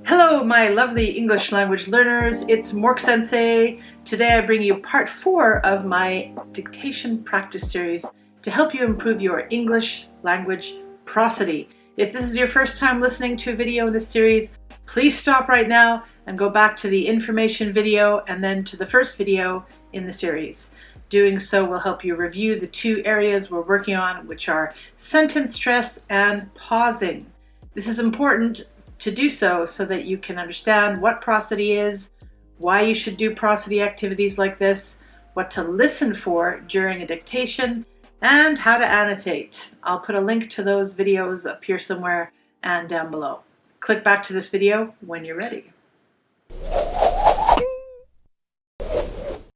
Hello, my lovely English language learners. It's Mork Sensei. Today I bring you part 4 of my dictation practice series to help you improve your English language prosody. If this is your first time listening to a video in this series, please stop right now and go back to the information video and then to the first video in the series. Doing so will help you review the 2 areas we're working on, which are sentence stress and pausing. This is important to do so that you can understand what prosody is, why you should do prosody activities like this, what to listen for during a dictation, and how to annotate. I'll put a link to those videos up here somewhere and down below. Click back to this video when you're ready.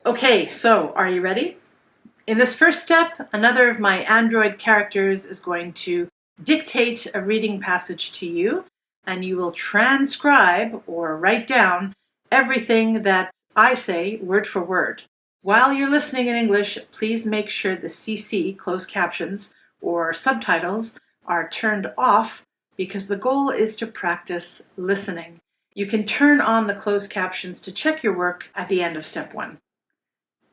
Okay, so are you ready? In this first step, another of my Android characters is going to dictate a reading passage to you, and you will transcribe or write down everything that I say word for word. While you're listening in English, please make sure the CC, closed captions, or subtitles are turned off because the goal is to practice listening. You can turn on the closed captions to check your work at the end of step 1.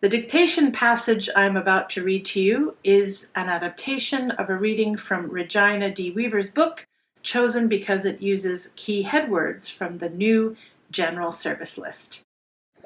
The dictation passage I'm about to read to you is an adaptation of a reading from Regina D. Weaver's book, chosen because it uses key headwords from the new General Service List.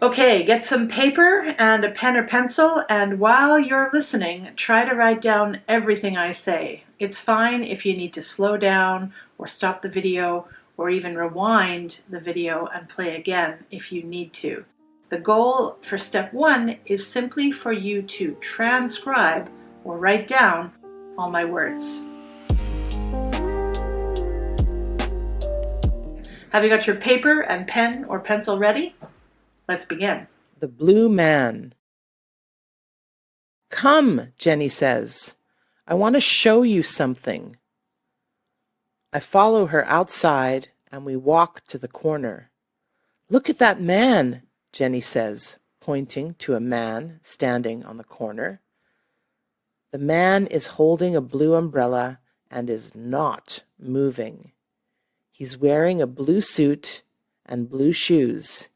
Okay, get some paper and a pen or pencil, and while you're listening, try to write down everything I say. It's fine if you need to slow down or stop the video or even rewind the video and play again if you need to. The goal for step 1 is simply for you to transcribe or write down all my words. Have you got your paper and pen or pencil ready? Let's begin. The Blue Man. Come, Jenny says. I want to show you something. I follow her outside and we walk to the corner. Look at that man, Jenny says, pointing to a man standing on the corner. The man is holding a blue umbrella and is not moving. He's wearing a blue suit and blue shoes.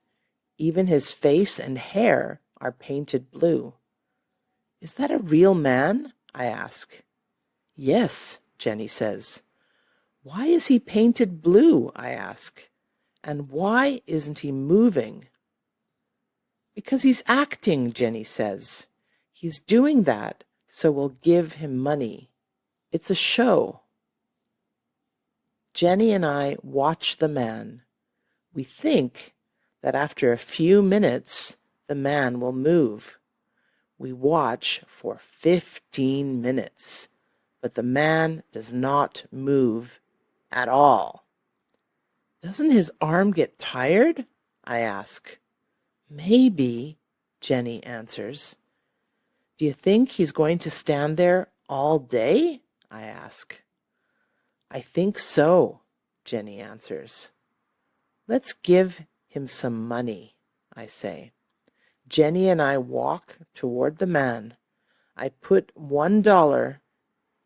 Even his face and hair are painted blue. Is that a real man? I ask. Yes, Jenny says. Why is he painted blue? I ask. And why isn't he moving? Because he's acting, Jenny says. He's doing that, so we'll give him money. It's a show. Jenny and I watch the man. We think that after a few minutes, the man will move. We watch for 15 minutes, but the man does not move at all. Doesn't his arm get tired? I ask. Maybe, Jenny answers. Do you think he's going to stand there all day? I ask. I think so, Jenny answers. Let's give him some money, I say. Jenny and I walk toward the man. I put $1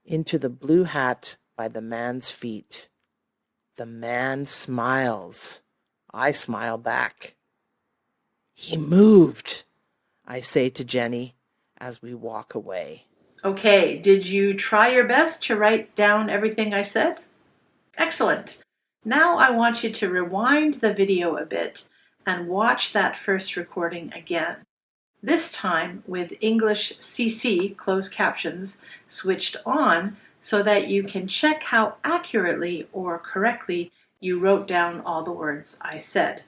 into the blue hat by the man's feet. The man smiles. I smile back. He moved, I say to Jenny as we walk away. Okay, did you try your best to write down everything I said? Excellent. Now I want you to rewind the video a bit and watch that first recording again. This time with English CC, closed captions, switched on so that you can check how accurately or correctly you wrote down all the words I said.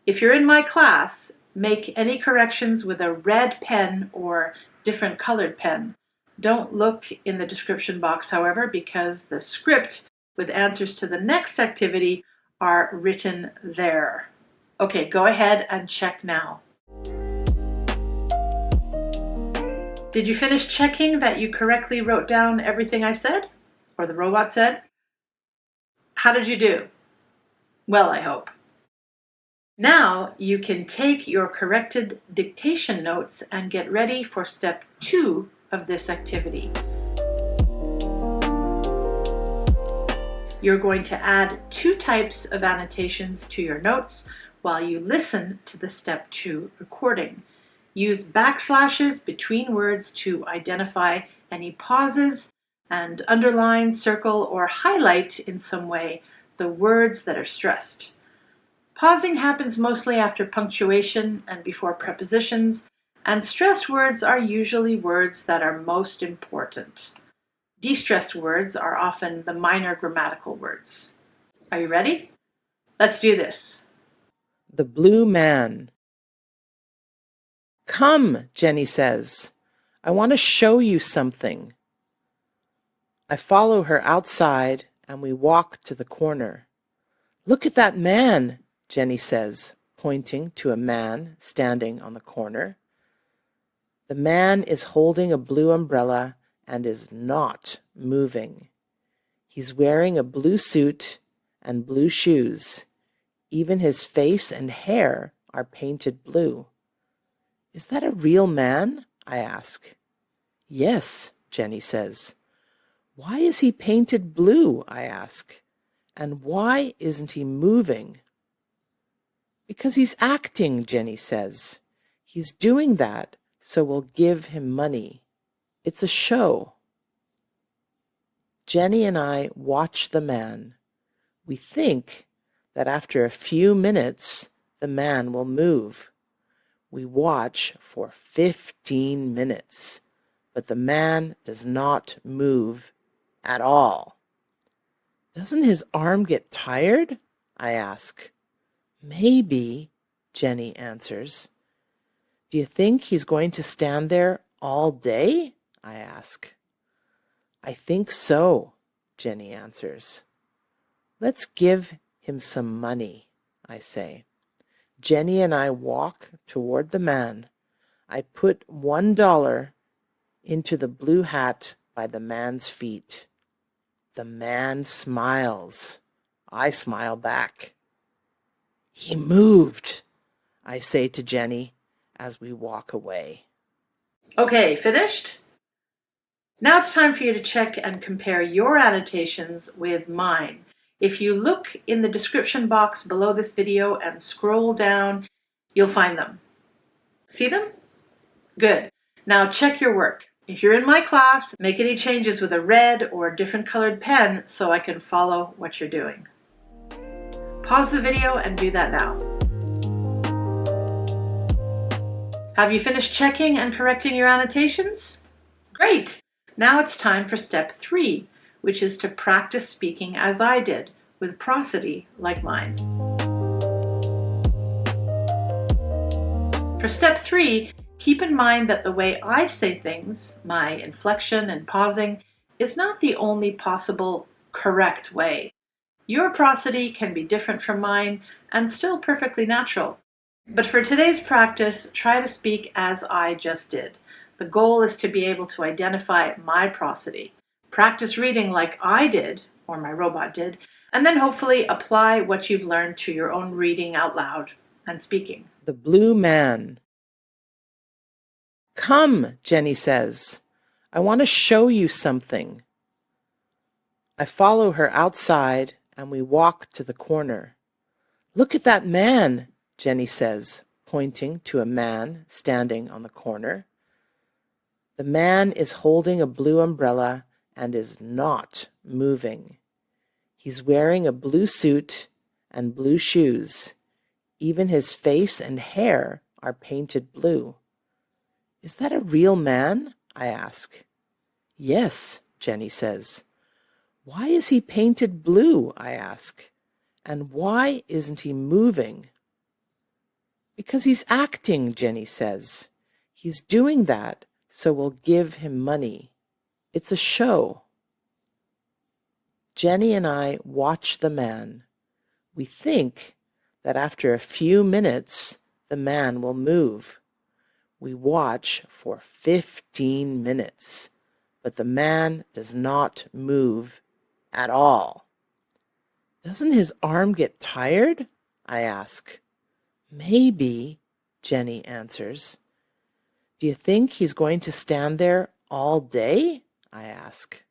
If you're in my class, make any corrections with a red pen or different colored pen. Don't look in the description box, however, because the script with answers to the next activity are written there. Okay, go ahead and check now. Did you finish checking that you correctly wrote down everything I said? Or the robot said? How did you do? Well, I hope. Now you can take your corrected dictation notes and get ready for step 2 of this activity. You're going to add 2 types of annotations to your notes while you listen to the step 2 recording. Use backslashes between words to identify any pauses and underline, circle, or highlight in some way the words that are stressed. Pausing happens mostly after punctuation and before prepositions, and stressed words are usually words that are most important. De-stressed words are often the minor grammatical words. Are you ready? Let's do this. The blue man. Come, Jenny says. I want to show you something. I follow her outside and we walk to the corner. Look at that man, Jenny says, pointing to a man standing on the corner. The man is holding a blue umbrella and is not moving. He's wearing a blue suit and blue shoes. Even his face and hair are painted blue. Is that a real man? I ask. Yes, Jenny says. Why is he painted blue? I ask. And why isn't he moving? Because he's acting, Jenny says. He's doing that, so we'll give him money. It's a show. Jenny and I watch the man. We think that after a few minutes, the man will move. We watch for 15 minutes, but the man does not move at all. Doesn't his arm get tired? I ask. Maybe, Jenny answers. Do you think he's going to stand there all day? I ask. I think so, Jenny answers. Let's give him some money, I say. Jenny and I walk toward the man. I put $1 into the blue hat by the man's feet. The man smiles. I smile back. He moved, I say to Jenny as we walk away. Okay, finished? Now it's time for you to check and compare your annotations with mine. If you look in the description box below this video and scroll down, you'll find them. See them? Good. Now check your work. If you're in my class, make any changes with a red or different colored pen so I can follow what you're doing. Pause the video and do that now. Have you finished checking and correcting your annotations? Great! Now it's time for step 3, which is to practice speaking as I did, with prosody like mine. For step 3, keep in mind that the way I say things, my inflection and pausing, is not the only possible correct way. Your prosody can be different from mine and still perfectly natural. But for today's practice, try to speak as I just did. The goal is to be able to identify my prosody. Practice reading like I did, or my robot did, and then hopefully apply what you've learned to your own reading out loud and speaking. The blue man. Come, Jenny says. I want to show you something. I follow her outside and we walk to the corner. Look at that man, Jenny says, pointing to a man standing on the corner. The man is holding a blue umbrella and is not moving. He's wearing a blue suit and blue shoes. Even his face and hair are painted blue. Is that a real man? I ask. Yes, Jenny says. Why is he painted blue? I ask. And why isn't he moving? Because he's acting, Jenny says. He's doing that, so we'll give him money. It's a show. Jenny and I watch the man. We think that after a few minutes, the man will move. We watch for 15 minutes, but the man does not move at all. Doesn't his arm get tired? I ask. Maybe, Jenny answers. Do you think he's going to stand there all day? I ask.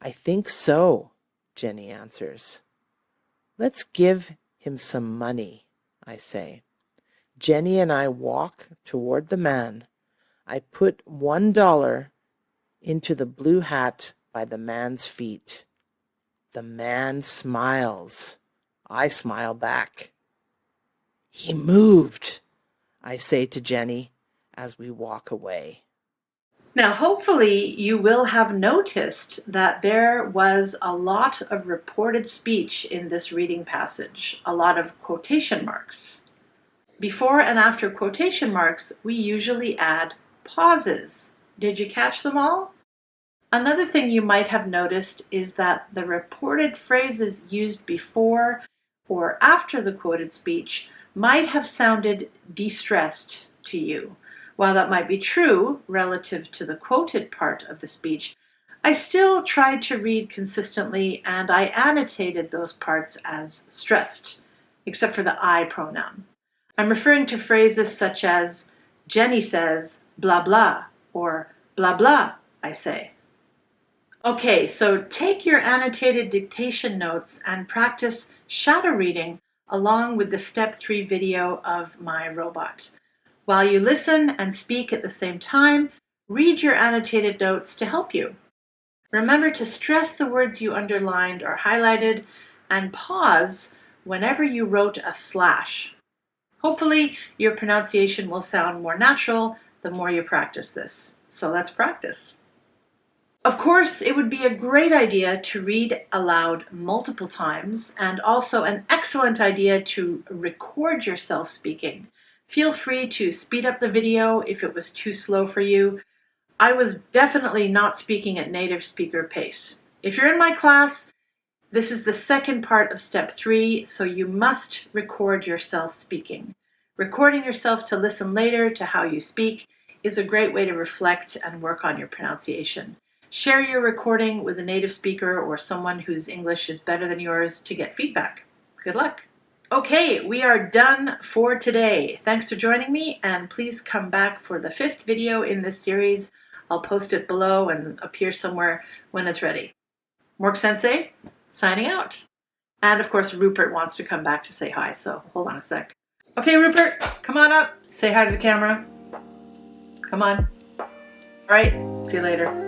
I think so, Jenny answers. Let's give him some money, I say. Jenny and I walk toward the man. I put $1 into the blue hat by the man's feet. The man smiles. I smile back. He moved, I say to Jenny as we walk away. Now, hopefully you will have noticed that there was a lot of reported speech in this reading passage, a lot of quotation marks. Before and after quotation marks, we usually add pauses. Did you catch them all? Another thing you might have noticed is that the reported phrases used before or after the quoted speech might have sounded distressed to you. While that might be true relative to the quoted part of the speech, I still tried to read consistently and I annotated those parts as stressed, except for the I pronoun. I'm referring to phrases such as, Jenny says, blah blah, or blah blah, I say. Okay, so take your annotated dictation notes and practice shadow reading along with the step 3 video of my robot. While you listen and speak at the same time, read your annotated notes to help you. Remember to stress the words you underlined or highlighted and pause whenever you wrote a slash. Hopefully, your pronunciation will sound more natural the more you practice this. So let's practice. Of course, it would be a great idea to read aloud multiple times and also an excellent idea to record yourself speaking. Feel free to speed up the video if it was too slow for you. I was definitely not speaking at native speaker pace. If you're in my class, this is the second part of step 3, so you must record yourself speaking. Recording yourself to listen later to how you speak is a great way to reflect and work on your pronunciation. Share your recording with a native speaker or someone whose English is better than yours to get feedback. Good luck. Okay, we are done for today. Thanks for joining me, and please come back for the 5th video in this series. I'll post it below and appear somewhere when it's ready. Mork Sensei, signing out. And of course, Rupert wants to come back to say hi, so hold on a sec. Okay, Rupert, come on up. Say hi to the camera. Come on. All right, see you later.